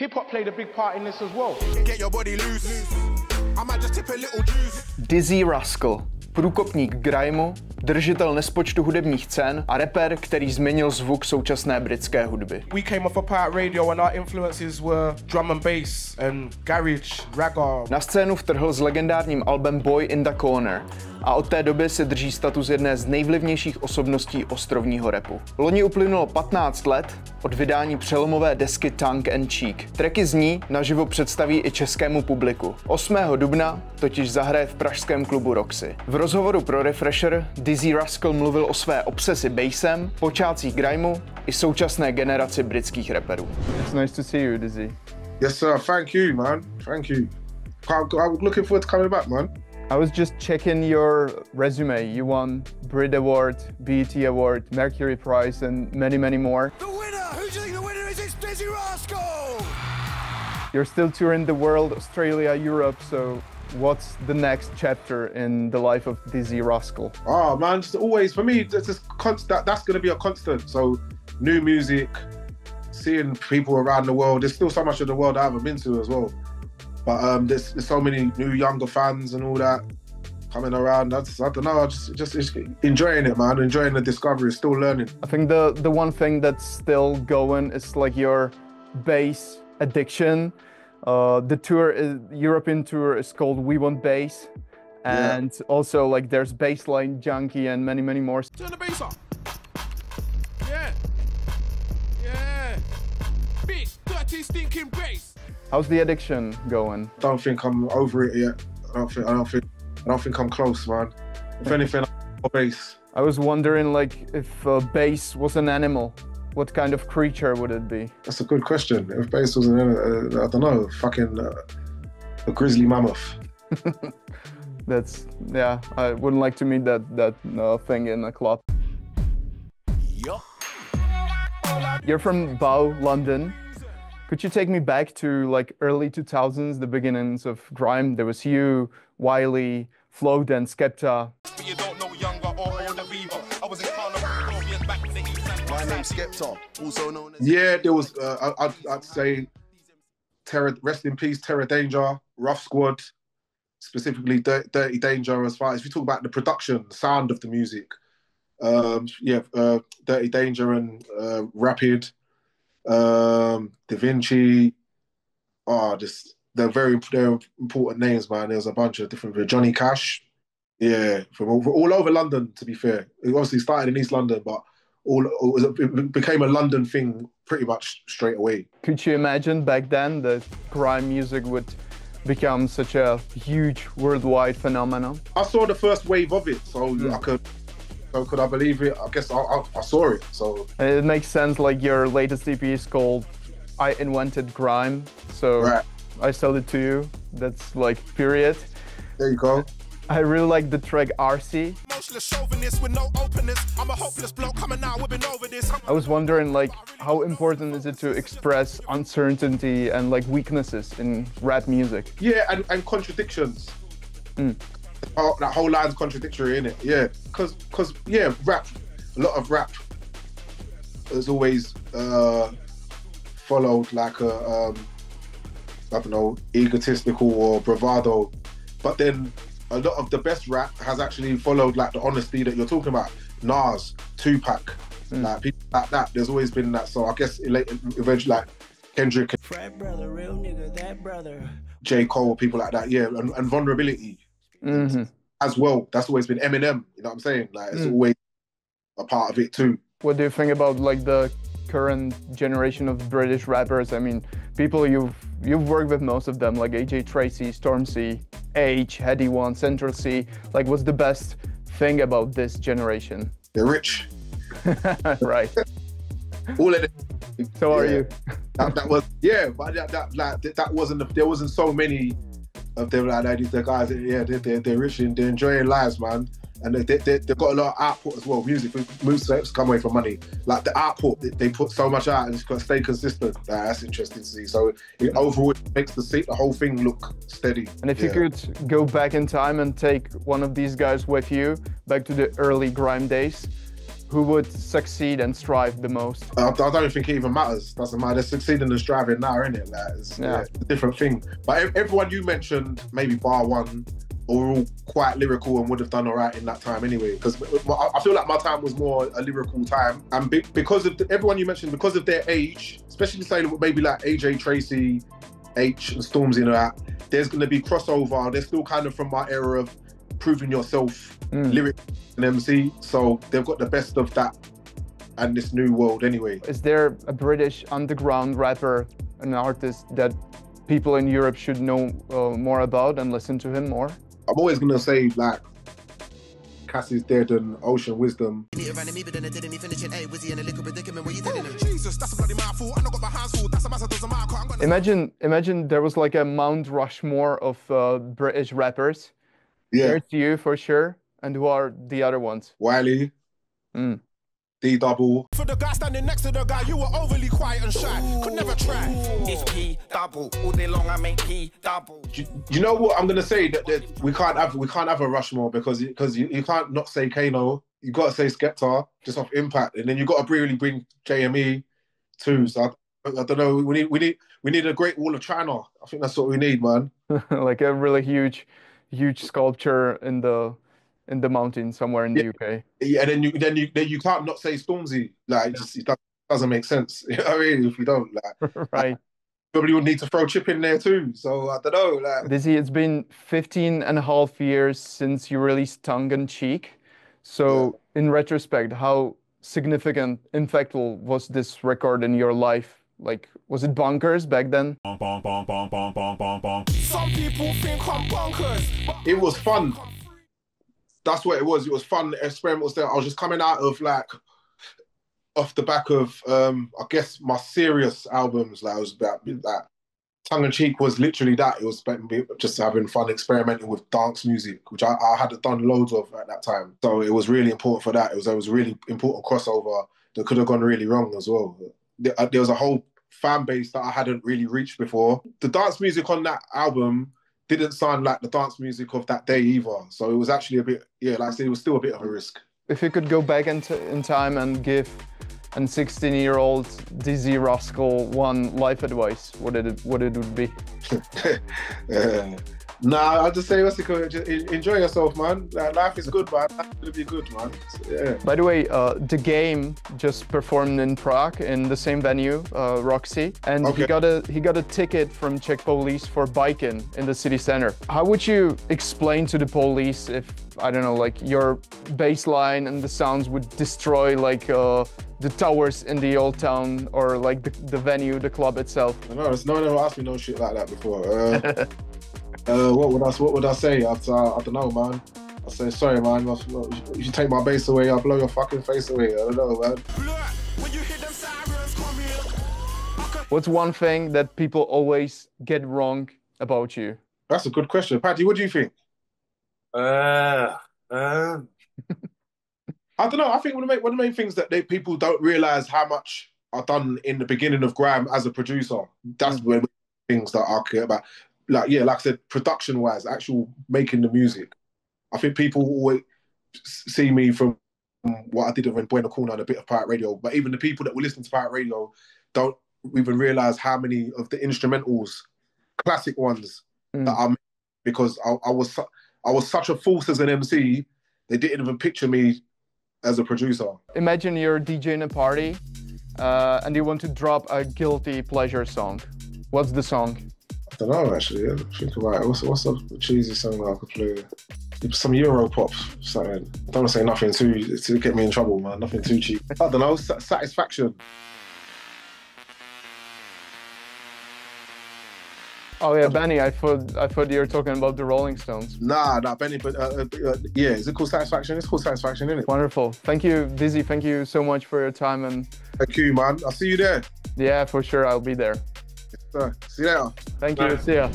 Hip-hop played a big part in this as well. Get your body loose. I might just tip a little juice. Dizzee Rascal, průkopník grimeu, držitel nespočtu hudebních cen a rapper, který změnil zvuk současné britské hudby. We came off a pirate radio and our influences were drum and bass and garage, ragga. Na scénu vtrhl s legendárním albem Boy in the Corner a od té doby si drží status jedné z nejvlivnějších osobností ostrovního rapu. Loni uplynulo 15 let od vydání přelomové desky Tongue and Cheek. Tracky z ní naživo představí i českému publiku. 8. dubna totiž zahraje v pražském klubu Roxy. V rozhovoru pro Refresher Dizzee Rascal mluvil o své obsesi bassem, počátcích grimeu i současné generaci britských rapperů. It's nice to see you, Dizzee. Yes, sir. Thank you, man. Thank you. I'm looking forward to coming back, man. I was just checking your resume. You won Brit Award, BET Award, Mercury Prize, and many, many more. The winner! Who do you think the winner is? It's Dizzee Rascal! You're still touring the world, Australia, Europe, so what's the next chapter in the life of Dizzee Rascal? Oh, man, just always, for me, that's going to be a constant. So, new music, seeing people around the world. There's still so much of the world I haven't been to as well. But there's so many new younger fans and all that coming around. I don't know, just enjoying it, man. Enjoying the discovery, still learning. I think the one thing that's still going is like your bass addiction. The tour, European tour, is called We Want Bass, and also like there's Bassline Junkie and many, many more. Turn the bass up. Yeah. Yeah. Big, dirty, stinking bass. How's the addiction going? I don't think I'm over it yet. I don't think I'm close, man. If anything, I'm bass. I was wondering, like, if bass was an animal, what kind of creature would it be? That's a good question. If bass was an animal, I don't know, fucking a grizzly mammoth. That's, yeah, I wouldn't like to meet that thing in a club. Yup. You're from Bow, London. Could you take me back to like early 2000s, the beginnings of grime? There was you, Wiley, Float and Skepta. You don't know younger or older Reaver. I was in back in the East. My name's Skepta, also known as... Yeah, there was, I'd say, rest in peace, Terror Danger, Rough Squad, specifically Dirty Danger as far as we talk about the production, the sound of the music. Dirty Danger and Rapid. Da Vinci, they're very important names, man. There's a bunch of different, Johnny Cash, from all over London, to be fair. It obviously started in East London, but it became a London thing pretty much straight away. Could you imagine back then that grime music would become such a huge worldwide phenomenon? I saw the first wave of it, so could I believe it? I guess I saw it, so... It makes sense, like your latest EP is called I Invented Grime, so right. I sold it to you. That's like, period. There you go. I really like the track RC. With no openness. I'm a hopeless bloke coming out, we've been over this. I was wondering, like, how important is it to express uncertainty and like weaknesses in rap music? Yeah, and contradictions. That whole line's contradictory, innit? Yeah, because rap, a lot of rap has always followed like a, I don't know, egotistical or bravado. But then a lot of the best rap has actually followed like the honesty that you're talking about. Nas, Tupac, like people like that. There's always been that. So I guess eventually like Kendrick, Fred brother, real nigga, that brother. J. Cole, people like that, yeah, and vulnerability. As well, that's always been Eminem, you know what I'm saying? Like, it's always a part of it too. What do you think about like the current generation of British rappers? I mean, people you've worked with, most of them, like AJ Tracey, Stormzy, H, Heady One, Central C. Like, what's the best thing about this generation? They're rich. Right. All of them. So are you. That was, yeah, but that wasn't, there wasn't so many of them like that. The guys, they're rich and they're enjoying lives, man. And they've got a lot of output as well. Music moves come away from money. Like the output, they put so much out and it's got to stay consistent. That's interesting to see. So overall, it makes the whole thing look steady. And if you could go back in time and take one of these guys with you back to the early grime days, who would succeed and strive the most? I don't think it even matters. Doesn't matter. They're succeeding and striving now, innit? Like, it's a different thing. But everyone you mentioned, maybe bar one, were all quite lyrical and would have done all right in that time anyway. Because I feel like my time was more a lyrical time. And because of everyone you mentioned, because of their age, especially say maybe like AJ Tracy, H and Stormzy and that, there's going to be crossover. They're still kind of from my era of proving yourself, lyric and MC. So they've got the best of that and this new world anyway. Is there a British underground rapper, an artist that people in Europe should know more about and listen to him more? I'm always going to say like Cassie's Dead and Ocean Wisdom. Imagine there was like a Mount Rushmore of British rappers. Yeah. There's you for sure. And who are the other ones? Wiley. D-double. For the guy standing next to the guy, you were overly quiet and shy. Could never try. It's P-double. All day long I make P-double. You know what I'm gonna say? That we can't have a Rushmore because you can't not say Kano. You got to say Skepta just off impact, and then you got to really bring JME too. So I don't know. We need a Great Wall of China. I think that's what we need, man. Like a really huge sculpture in the mountain somewhere in the UK. Yeah, and then you can't not say Stormzy. Like it doesn't make sense. You know what I mean? If we don't, like, right. Probably would need to throw Chip in there too. So I don't know. Like, Dizzee, it's been 15.5 years since you released Tongue in Cheek. So in retrospect, how significant, impactful was this record in your life? Like, was it bonkers back then? Some people think I'm bonkers. It was fun. That's what it was. It was fun. The experiment was there. I was just coming out of like, off the back of, I guess my serious albums. Like, it was about that. Tongue in Cheek was literally that. It was just having fun, experimenting with dance music, which I hadn't done loads of at that time. So it was really important for that. It was a really important crossover that could have gone really wrong as well. There was a whole fan base that I hadn't really reached before. The dance music on that album didn't sound like the dance music of that day either. So it was actually a bit, like I said, it was still a bit of a risk. If you could go back in time and give a 16-year-old Dizzee Rascal one life advice, what it would be? Nah, I'll just say, enjoy yourself, man. Life is good, man. Life will be good, man. So, yeah. By the way, The Game just performed in Prague in the same venue, Roxy, and he got a ticket from Czech police for biking in the city center. How would you explain to the police if, I don't know, like your bass line and the sounds would destroy like the towers in the old town or like the venue, the club itself? No one ever asked me no shit like that before. What would I say? I don't know, man. I say, sorry, man. If you take my bass away, I'll blow your fucking face away. I don't know, man. What's one thing that people always get wrong about you? That's a good question. Paddy, what do you think? I don't know. I think one of the main things that people don't realise how much I've done in the beginning of grime as a producer. That's one of the things that I care about. Like I said, production-wise, actual making the music. I think people always see me from what I did when Buena Corner and a bit of Pirate Radio, but even the people that were listening to Pirate Radio don't even realise how many of the instrumentals, classic ones, that I made, because I was such a force as an MC, they didn't even picture me as a producer. Imagine you're DJing a party and you want to drop a guilty pleasure song. What's the song? I don't know, actually. Think about it. What's a cheesy song that I could play? Some Euro pop, something. I don't want to say nothing to get me in trouble, man. Nothing too cheap. I don't know. Satisfaction. Oh yeah, Benny. I thought you were talking about the Rolling Stones. Nah, Benny. But yeah, is it called Satisfaction? It's called Satisfaction, isn't it? Wonderful. Thank you, Dizzee. Thank you so much for your time and. Thank you, man. I'll see you there. Yeah, for sure. I'll be there. See you later. Thank you. See ya.